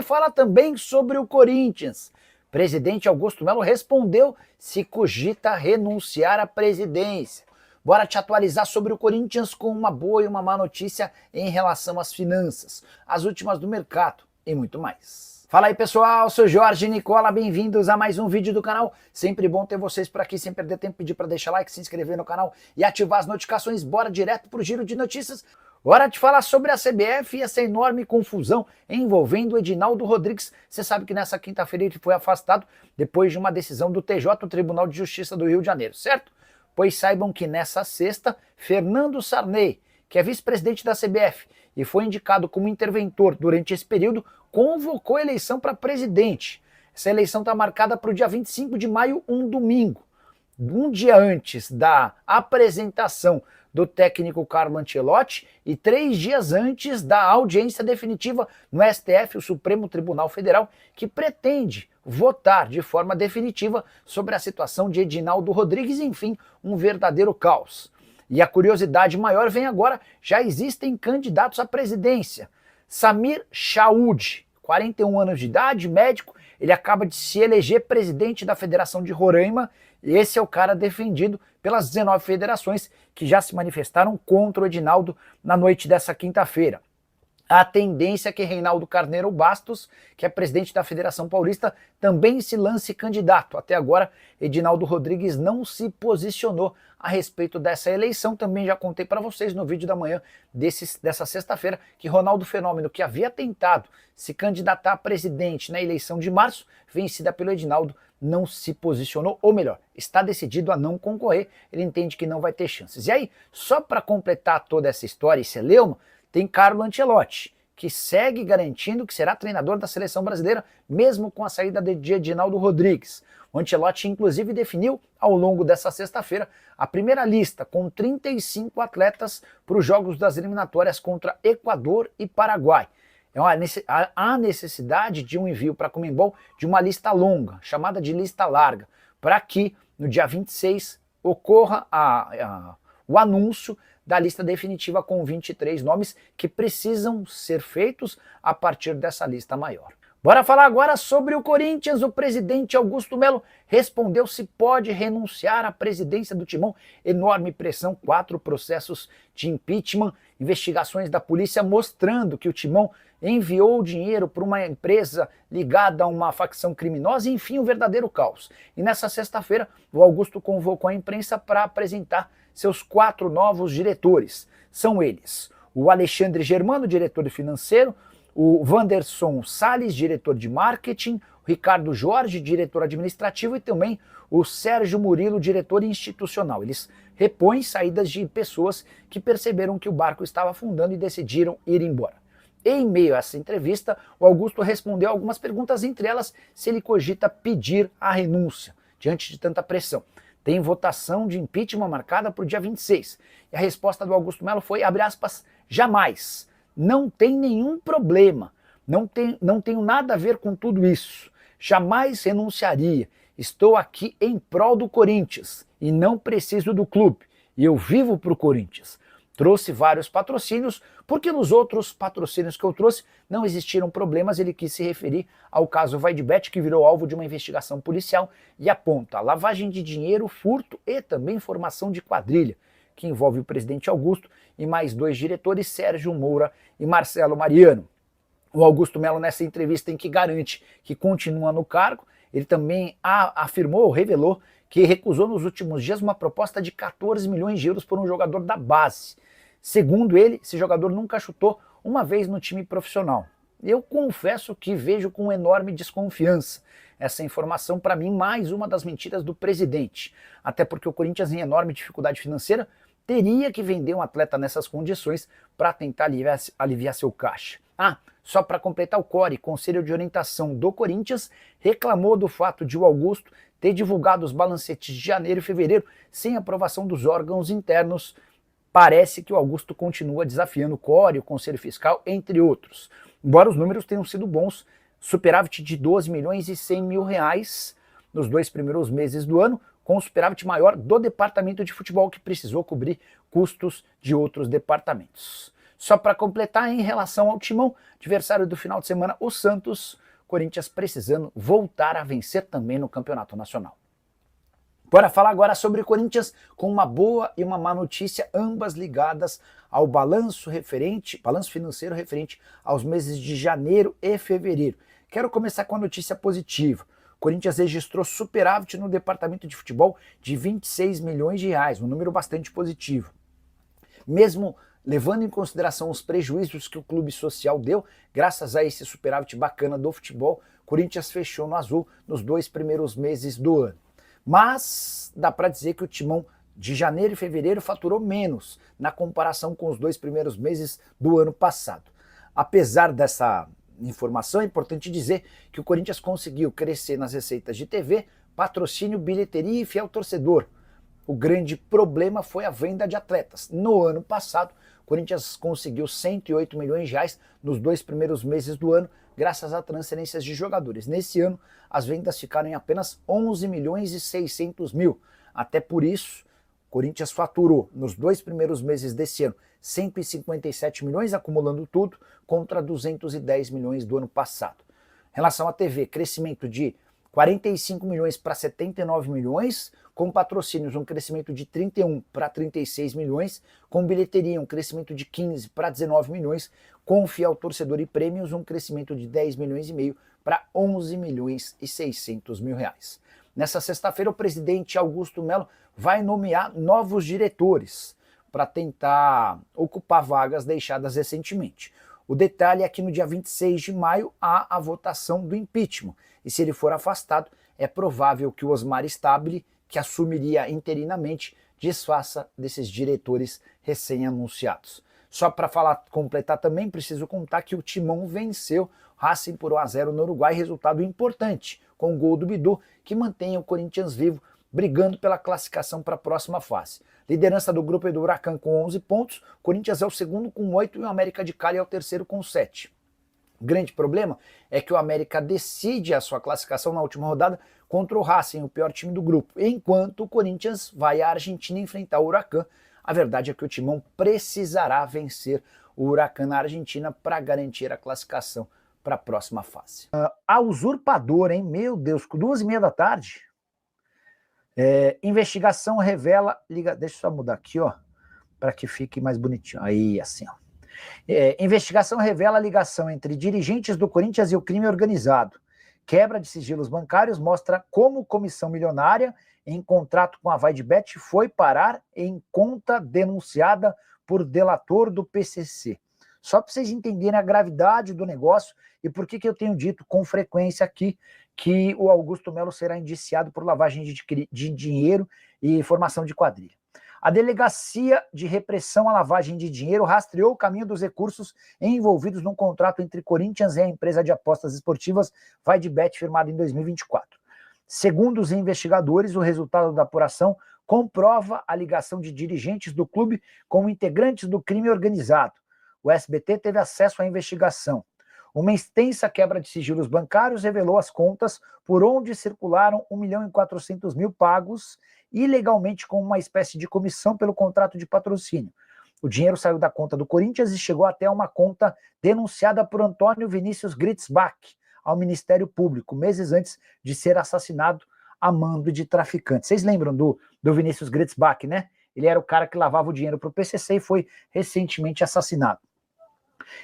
Fala também sobre o Corinthians. Presidente Augusto Melo respondeu se cogita renunciar à presidência. Bora te atualizar sobre o Corinthians com uma boa e uma má notícia em relação às finanças, as últimas do mercado e muito mais. Fala aí pessoal, sou Jorge Nicola, bem-vindos a mais um vídeo do canal. Sempre bom ter vocês por aqui, sem perder tempo, pedir para deixar like, se inscrever no canal e ativar as notificações. Bora direto pro giro de notícias. Hora de falar sobre a CBF e essa enorme confusão envolvendo o Edinaldo Rodrigues. Você sabe que nessa quinta-feira ele foi afastado depois de uma decisão do TJ, o Tribunal de Justiça do Rio de Janeiro, certo? Pois saibam que nessa sexta, Fernando Sarney, que é vice-presidente da CBF e foi indicado como interventor durante esse período, convocou a eleição para presidente. Essa eleição está marcada para o dia 25 de maio, um domingo. Um dia antes da apresentação do técnico Carlo Ancelotti e 3 dias antes da audiência definitiva no STF, o Supremo Tribunal Federal, que pretende votar de forma definitiva sobre a situação de Edinaldo Rodrigues, enfim, um verdadeiro caos. E a curiosidade maior vem agora, já existem candidatos à presidência. Samir Chaoud, 41 anos de idade, médico, ele acaba de se eleger presidente da Federação de Roraima. Esse é o cara defendido pelas 19 federações que já se manifestaram contra o Edinaldo na noite dessa quinta-feira. A tendência é que Reinaldo Carneiro Bastos, que é presidente da Federação Paulista, também se lance candidato. Até agora, Edinaldo Rodrigues não se posicionou a respeito dessa eleição. Também já contei para vocês no vídeo da manhã dessa sexta-feira que Ronaldo Fenômeno, que havia tentado se candidatar a presidente na eleição de março, vencida pelo Edinaldo, não se posicionou, ou melhor, está decidido a não concorrer. Ele entende que não vai ter chances. E aí, só para completar toda essa história e celeuma, tem Carlo Ancelotti, que segue garantindo que será treinador da seleção brasileira, mesmo com a saída de Edinaldo Rodrigues. O Ancelotti, inclusive, definiu ao longo dessa sexta-feira a primeira lista com 35 atletas para os jogos das eliminatórias contra Equador e Paraguai. Há necessidade de um envio para a Conmebol de uma lista longa, chamada de lista larga, para que no dia 26 ocorra o anúncio da lista definitiva com 23 nomes que precisam ser feitos a partir dessa lista maior. Bora falar agora sobre o Corinthians. O presidente Augusto Melo respondeu se pode renunciar à presidência do Timão. Enorme pressão, 4 processos de impeachment, investigações da polícia mostrando que o Timão enviou dinheiro para uma empresa ligada a uma facção criminosa, enfim, um verdadeiro caos. E nessa sexta-feira, o Augusto convocou a imprensa para apresentar seus 4 novos diretores. São eles: o Alexandre Germano, diretor financeiro, o Wanderson Salles, diretor de marketing, o Ricardo Jorge, diretor administrativo, e também o Sérgio Murilo, diretor institucional. Eles repõem saídas de pessoas que perceberam que o barco estava afundando e decidiram ir embora. Em meio a essa entrevista, o Augusto respondeu algumas perguntas, entre elas se ele cogita pedir a renúncia diante de tanta pressão. Tem votação de impeachment marcada para o dia 26. E a resposta do Augusto Melo foi, abre aspas, jamais. Não tem nenhum problema. Não tenho nada a ver com tudo isso. Jamais renunciaria. Estou aqui em prol do Corinthians e não preciso do clube. E eu vivo para o Corinthians. Trouxe vários patrocínios, porque nos outros patrocínios que eu trouxe não existiram problemas. Ele quis se referir ao caso Vaidbet, que virou alvo de uma investigação policial e aponta lavagem de dinheiro, furto e também formação de quadrilha, que envolve o presidente Augusto e mais 2 diretores, Sérgio Moura e Marcelo Mariano. O Augusto Melo, nessa entrevista em que garante que continua no cargo, ele também afirmou, revelou, que recusou nos últimos dias uma proposta de 14 milhões de euros por um jogador da base. Segundo ele, esse jogador nunca chutou uma vez no time profissional. Eu confesso que vejo com enorme desconfiança essa informação. Para mim, mais uma das mentiras do presidente. Até porque o Corinthians, em enorme dificuldade financeira, teria que vender um atleta nessas condições para tentar aliviar seu caixa. Só para completar, o CORE, Conselho de Orientação do Corinthians, reclamou do fato de o Augusto ter divulgado os balancetes de janeiro e fevereiro sem aprovação dos órgãos internos. Parece que o Augusto continua desafiando o CORE, o Conselho Fiscal, entre outros. Embora os números tenham sido bons, superávit de 12 milhões e 100 mil reais nos 2 primeiros meses do ano, com o superávit maior do departamento de futebol, que precisou cobrir custos de outros departamentos. Só para completar, em relação ao Timão, adversário do final de semana, o Santos, Corinthians precisando voltar a vencer também no Campeonato Nacional. Bora falar agora sobre o Corinthians com uma boa e uma má notícia, ambas ligadas ao balanço financeiro referente aos meses de janeiro e fevereiro. Quero começar com a notícia positiva. O Corinthians registrou superávit no departamento de futebol de 26 milhões de reais, um número bastante positivo. Mesmo levando em consideração os prejuízos que o clube social deu, graças a esse superávit bacana do futebol, o Corinthians fechou no azul nos 2 primeiros meses do ano. Mas dá para dizer que o Timão de janeiro e fevereiro faturou menos na comparação com os 2 primeiros meses do ano passado. Apesar dessa informação, é importante dizer que o Corinthians conseguiu crescer nas receitas de TV, patrocínio, bilheteria e fiel torcedor. O grande problema foi a venda de atletas. No ano passado, o Corinthians conseguiu 108 milhões de reais nos 2 primeiros meses do ano, graças a transferências de jogadores. Nesse ano, as vendas ficaram em apenas 11 milhões e 600 mil. Até por isso, o Corinthians faturou nos 2 primeiros meses desse ano 157 milhões, acumulando tudo, contra 210 milhões do ano passado. Em relação à TV, crescimento de 45 milhões para 79 milhões, com patrocínios um crescimento de 31 para 36 milhões, com bilheteria um crescimento de 15 para 19 milhões, com fiel torcedor e prêmios um crescimento de 10 milhões e meio para 11 milhões e 600 mil reais. Nessa sexta-feira, o presidente Augusto Melo vai nomear novos diretores para tentar ocupar vagas deixadas recentemente. O detalhe é que no dia 26 de maio há a votação do impeachment, e se ele for afastado, é provável que o Osmar Stabile, que assumiria interinamente, desfaça desses diretores recém-anunciados. Só para completar também, preciso contar que o Timão venceu Racing por 1-0 no Uruguai, resultado importante, com o gol do Bidu, que mantém o Corinthians vivo, brigando pela classificação para a próxima fase. Liderança do grupo é do Huracan com 11 pontos, o Corinthians é o segundo com 8 e o América de Cali é o terceiro com 7. O grande problema é que o América decide a sua classificação na última rodada contra o Racing, o pior time do grupo, enquanto o Corinthians vai à Argentina enfrentar o Huracan. A verdade é que o Timão precisará vencer o Huracan na Argentina para garantir a classificação para a próxima fase. A usurpadora, hein? Meu Deus, 2h30 da tarde. Investigação revela... Deixa eu só mudar aqui, ó, para que fique mais bonitinho. Aí, assim, ó. Investigação revela a ligação entre dirigentes do Corinthians e o crime organizado. Quebra de sigilos bancários mostra como comissão milionária em contrato com a VaideBet foi parar em conta denunciada por delator do PCC. Só para vocês entenderem a gravidade do negócio e por que eu tenho dito com frequência aqui que o Augusto Melo será indiciado por lavagem de dinheiro e formação de quadrilha. A Delegacia de Repressão à Lavagem de Dinheiro rastreou o caminho dos recursos envolvidos num contrato entre Corinthians e a empresa de apostas esportivas VaideBet, firmado em 2024. Segundo os investigadores, o resultado da apuração comprova a ligação de dirigentes do clube com integrantes do crime organizado. O SBT teve acesso à investigação. Uma extensa quebra de sigilos bancários revelou as contas por onde circularam 1.400.000 pagos ilegalmente com uma espécie de comissão pelo contrato de patrocínio. O dinheiro saiu da conta do Corinthians e chegou até uma conta denunciada por Antônio Vinícius Gritzbach ao Ministério Público, meses antes de ser assassinado a mando de traficantes. Vocês lembram do Vinícius Gritzbach, né? Ele era o cara que lavava o dinheiro para o PCC e foi recentemente assassinado.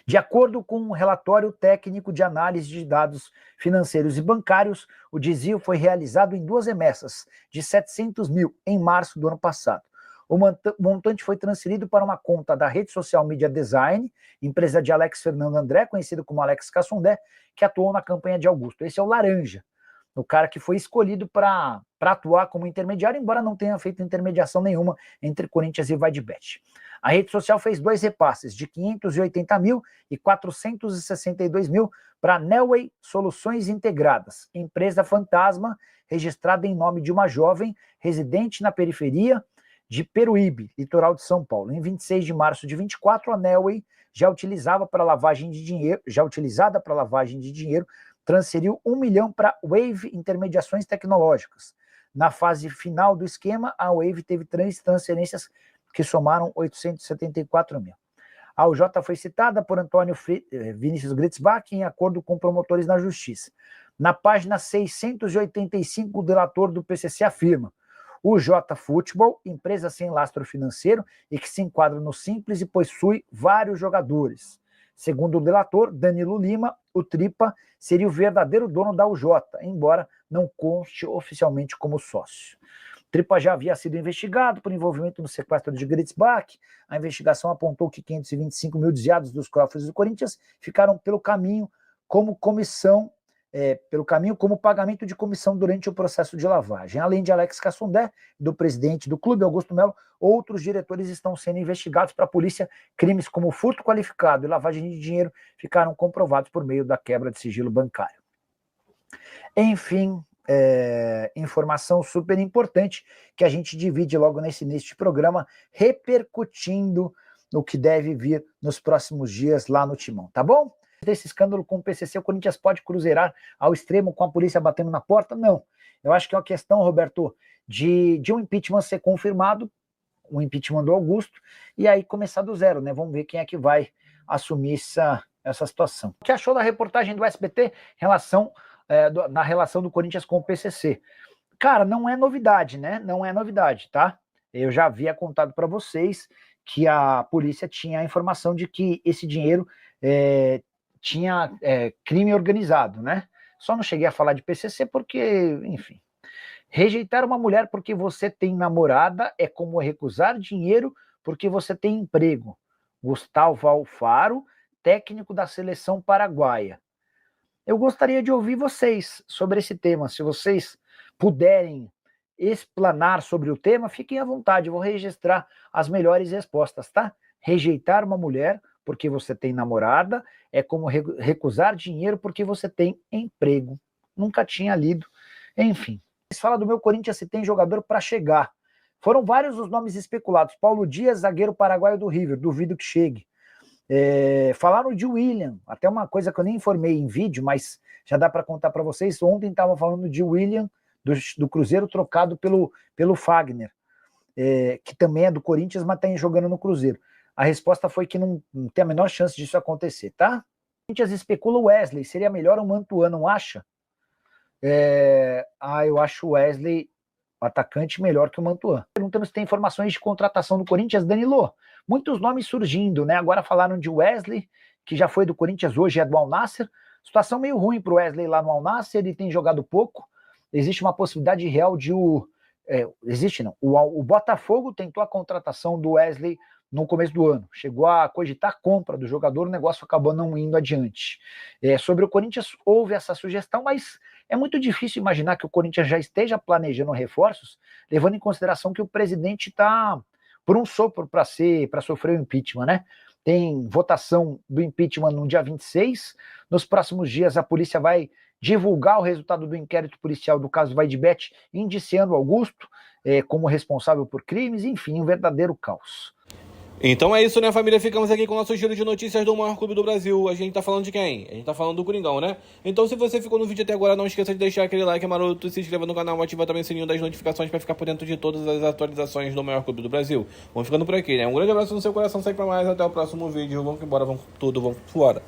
De acordo com um relatório técnico de análise de dados financeiros e bancários, o desvio foi realizado em 2 remessas de 700 mil em março do ano passado. O montante foi transferido para uma conta da rede social Media Design, empresa de Alex Fernando André, conhecido como Alex Cassondé, que atuou na campanha de Augusto. Esse é o Laranja, o cara que foi escolhido para atuar como intermediário, embora não tenha feito intermediação nenhuma entre Corinthians e VaideBet. A rede social fez 2 repasses de 580 mil e 462 mil para Nelway Soluções Integradas, empresa fantasma registrada em nome de uma jovem residente na periferia de Peruíbe, litoral de São Paulo. Em 26 de março de 24, a Nelway, já utilizada para lavagem de dinheiro, transferiu 1 milhão para Wave Intermediações Tecnológicas. Na fase final do esquema, a Wave teve 3 transferências que somaram 874 mil. A UJ foi citada por Antônio Vinícius Gritzbach em acordo com promotores na Justiça. Na página 685, o delator do PCC afirma: o J Futebol, empresa sem lastro financeiro e que se enquadra no Simples e possui vários jogadores. Segundo o delator, Danilo Lima, o Tripa seria o verdadeiro dono da UJ, embora não conste oficialmente como sócio. Tripa já havia sido investigado por envolvimento no sequestro de Gritzbach. A investigação apontou que 525 mil desviados dos cofres do Corinthians ficaram pelo caminho como pagamento de comissão durante o processo de lavagem. Além de Alex Cassundé, do presidente do clube, Augusto Melo, outros diretores estão sendo investigados para a polícia. Crimes como furto qualificado e lavagem de dinheiro ficaram comprovados por meio da quebra de sigilo bancário. Enfim, informação super importante que a gente divide logo neste programa, repercutindo o que deve vir nos próximos dias lá no Timão, tá bom? Desse escândalo com o PCC, o Corinthians pode cruzeirar ao extremo com a polícia batendo na porta? Não. Eu acho que é uma questão, Roberto, de um impeachment ser confirmado, o impeachment do Augusto, e aí começar do zero, né? Vamos ver quem é que vai assumir essa situação. O que achou da reportagem do SBT na relação do Corinthians com o PCC? Cara, não é novidade, né? Não é novidade, tá? Eu já havia contado para vocês que a polícia tinha a informação de que esse dinheiro tinha crime organizado, né? Só não cheguei a falar de PCC porque, enfim. Rejeitar uma mulher porque você tem namorada é como recusar dinheiro porque você tem emprego. Gustavo Alfaro, técnico da seleção paraguaia. Eu gostaria de ouvir vocês sobre esse tema. Se vocês puderem explanar sobre o tema, fiquem à vontade. Eu vou registrar as melhores respostas, tá? Rejeitar uma mulher porque você tem namorada é como recusar dinheiro porque você tem emprego. Nunca tinha lido. Enfim. Fala do meu Corinthians se tem jogador para chegar. Foram vários os nomes especulados. Paulo Dias, zagueiro paraguaio do River, duvido que chegue. Falaram de William, até uma coisa que eu nem informei em vídeo, mas já dá para contar para vocês. Ontem estava falando de William, do Cruzeiro, trocado pelo Fagner, que também é do Corinthians, mas está jogando no Cruzeiro. A resposta foi que não tem a menor chance disso acontecer, tá? O Corinthians especula o Wesley, seria melhor o Mantuan, não acha? Eu acho o Wesley, o atacante, melhor que o Mantuan. Perguntando se tem informações de contratação do Corinthians. Danilo, muitos nomes surgindo, né? Agora falaram de Wesley, que já foi do Corinthians, hoje é do Al Nassr. Situação meio ruim para o Wesley lá no Al Nassr, ele tem jogado pouco. Existe uma possibilidade real de o Botafogo tentou a contratação do Wesley no começo do ano, chegou a cogitar a compra do jogador, o negócio acabou não indo adiante. Sobre o Corinthians, houve essa sugestão, mas é muito difícil imaginar que o Corinthians já esteja planejando reforços, levando em consideração que o presidente está por um sopro para sofrer o impeachment, né? Tem votação do impeachment no dia 26, nos próximos dias a polícia vai divulgar o resultado do inquérito policial do caso Vaidbet, indiciando Augusto como responsável por crimes, enfim, um verdadeiro caos. Então é isso, né, família? Ficamos aqui com o nosso giro de notícias do maior clube do Brasil. A gente tá falando de quem? A gente tá falando do Coringão, né? Então se você ficou no vídeo até agora, não esqueça de deixar aquele like maroto, se inscreva no canal, ativa também o sininho das notificações pra ficar por dentro de todas as atualizações do maior clube do Brasil. Vamos ficando por aqui, né? Um grande abraço no seu coração, segue pra mais, até o próximo vídeo. Vamos embora, vamos com tudo, vamos fora.